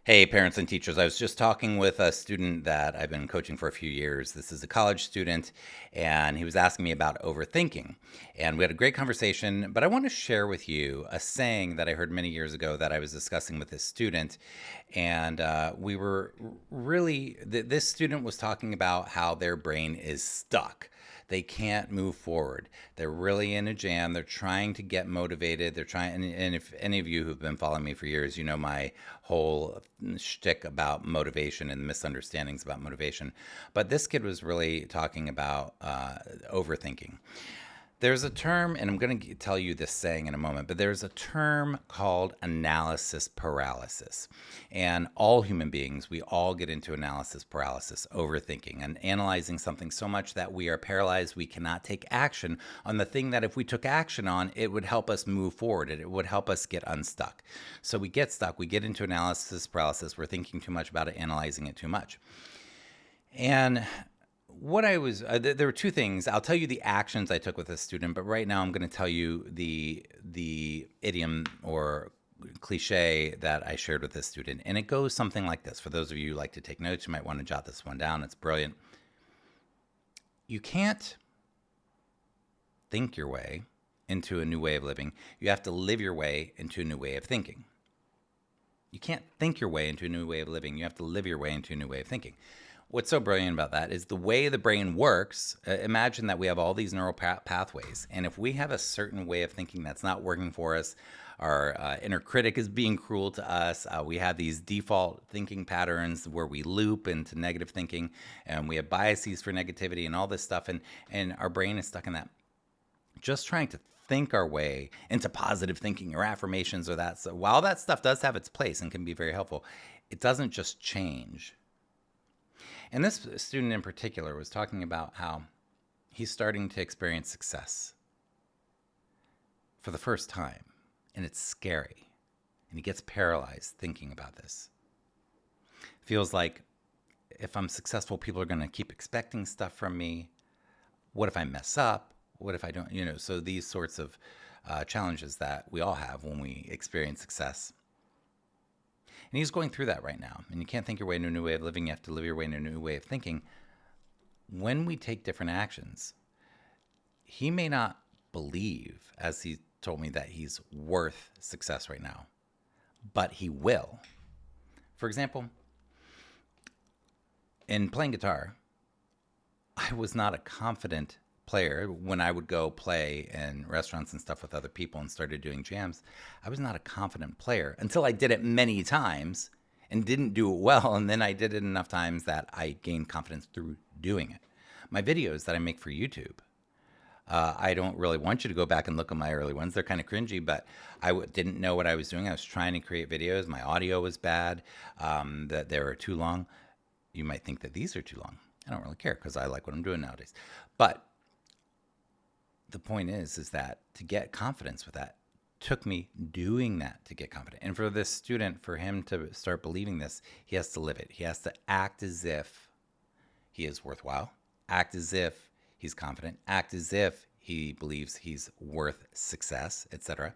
Hey, parents and teachers. I was just talking with a student that I've been coaching for a few years. This is a college student, and he was asking me about overthinking. And we had a great conversation, but I want to share with you a saying that I heard many years ago that I was discussing with this student. And we were really, this student was talking about how their brain is stuck. They can't move forward. They're really in a jam. They're trying to get motivated. They're trying, and if any of you who've been following me for years, you know my whole shtick about motivation and misunderstandings about motivation. But this kid was really talking about overthinking. There's a term, and I'm going to tell you this saying in a moment, but there's a term called analysis paralysis. And all human beings, we all get into analysis paralysis, overthinking, and analyzing something so much that we are paralyzed. We cannot take action on the thing that if we took action on, it would help us move forward. It would help us get unstuck. So we get stuck. We get into analysis paralysis. We're thinking too much about it, analyzing it too much. And what I was there were two things. I'll tell you the actions I took with this student, but right now I'm going to tell you the idiom or cliche that I shared with this student, and it goes something like this. For those of you who like to take notes, you might want to jot this one down. It's brilliant. You can't think your way into a new way of living. You have to live your way into a new way of thinking. You can't think your way into a new way of living. You have to live your way into a new way of thinking. What's so brilliant about that is the way the brain works. Imagine that we have all these neural pathways. And if we have a certain way of thinking that's not working for us, our inner critic is being cruel to us. We have these default thinking patterns where we loop into negative thinking, and we have biases for negativity and all this stuff. And our brain is stuck in that. Just trying to think our way into positive thinking or affirmations or that. So while that stuff does have its place and can be very helpful, it doesn't just change. And this student in particular was talking about how he's starting to experience success for the first time. And it's scary. And he gets paralyzed thinking about this. Feels like if I'm successful, people are going to keep expecting stuff from me. What if I mess up? What if I don't? So these sorts of challenges that we all have when we experience success. And he's going through that right now. And you can't think your way into a new way of living. You have to live your way into a new way of thinking. When we take different actions, he may not believe, as he told me, that he's worth success right now, but he will. For example, in playing guitar, I was not a confident player. When I would go play in restaurants and stuff with other people and started doing jams, I was not a confident player until I did it many times and didn't do it well. And then I did it enough times that I gained confidence through doing it. My videos that I make for YouTube, I don't really want you to go back and look at my early ones. They're kind of cringy, but I didn't know what I was doing. I was trying to create videos. My audio was bad, that they were too long. You might think that these are too long. I don't really care because I like what I'm doing nowadays. But the point is that to get confidence with that took me doing that to get confident. And for this student, for him to start believing this, he has to live it. He has to act as if he is worthwhile, act as if he's confident, act as if he believes he's worth success, etc.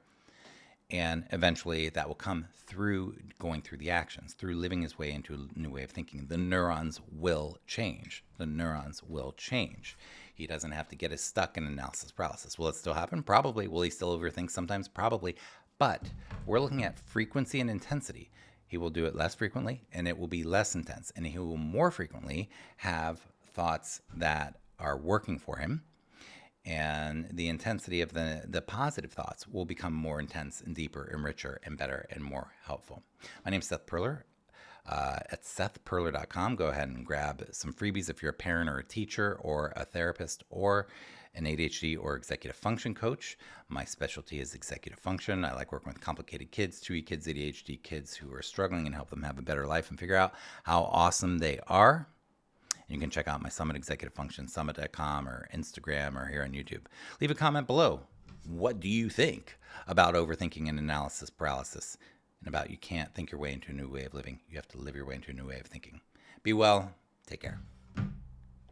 And eventually that will come through going through the actions, through living his way into a new way of thinking. The neurons will change. The neurons will change. He doesn't have to get as stuck in analysis paralysis. Will it still happen? Probably. Will he still overthink sometimes? Probably. But we're looking at frequency and intensity. He will do it less frequently, and it will be less intense. And he will more frequently have thoughts that are working for him. And the intensity of the positive thoughts will become more intense and deeper and richer and better and more helpful. My name is Seth Perler. At sethperler.com. Go ahead and grab some freebies if you're a parent or a teacher or a therapist or an ADHD or executive function coach. My specialty is executive function. I like working with complicated kids, 2E kids, ADHD kids who are struggling, and help them have a better life and figure out how awesome they are. And you can check out my Summit Executive Function, summit.com or Instagram or here on YouTube. Leave a comment below. What do you think about overthinking and analysis paralysis? And about you can't think your way into a new way of living. You have to live your way into a new way of thinking. Be well. Take care.